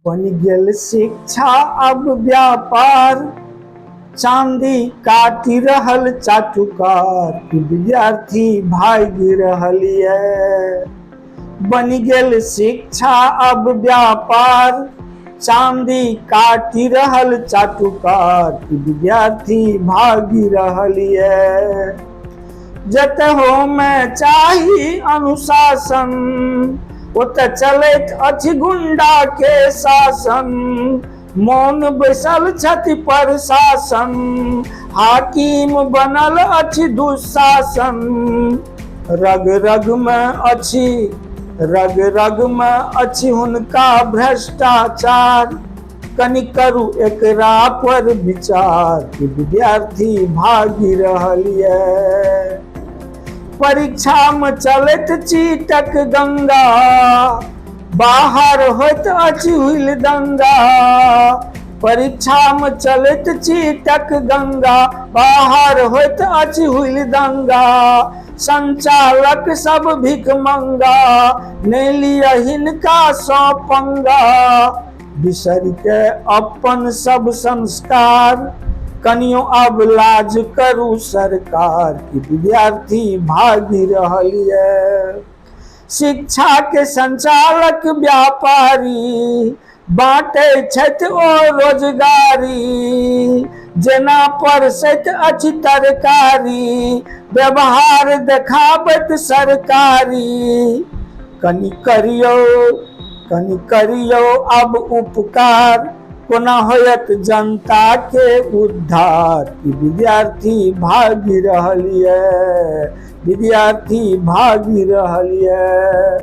बन गेल शिक्षा अब व्यापार, चांदी काटी रहल चाटुकार, विद्यार्थी भागि रहल ये। बन गेल शिक्षा अब व्यापार, चांदी काटी रहल चाटुकार, विद्यार्थी भागि रहल ये। जतहो में चाही अनुशासन, ओतऽ चलैत अछि गुंडा के शासन। मौन बैसल छथि प्रशासन, हाकिम बनल अछि दुशासन। रग रग में अछि हुनका भ्रष्टाचार, कनि करू एकरा पर विचार, विद्यार्थी भागि रहल ये। परीक्षा में चलैत चीटक गंगा, बाहर होइत अछि हुइल दंगा। परीक्षा में चलैत चीटक गंगा, बाहर होइत अछि हुइल दंगा। संचालक सब भिख मंगा, नहि लिअ हिनका सँ पंगा। बिसरि के अपन सब संस्कार, कनियो अब लाज करू सरकार, कि विद्यार्थी भागि रहल ये। शिक्षा के संचालक व्यापारी, बाँटै छथि ओ रोजगारी। जेना परसैत अछि तरकारी, व्यवहार देखाबैत सरकारी। कनि करियौ अब उपकार, कोना होयत जनता के उद्धार, विद्यार्थी भागि रहल ये। विद्यार्थी भागि रहल ये।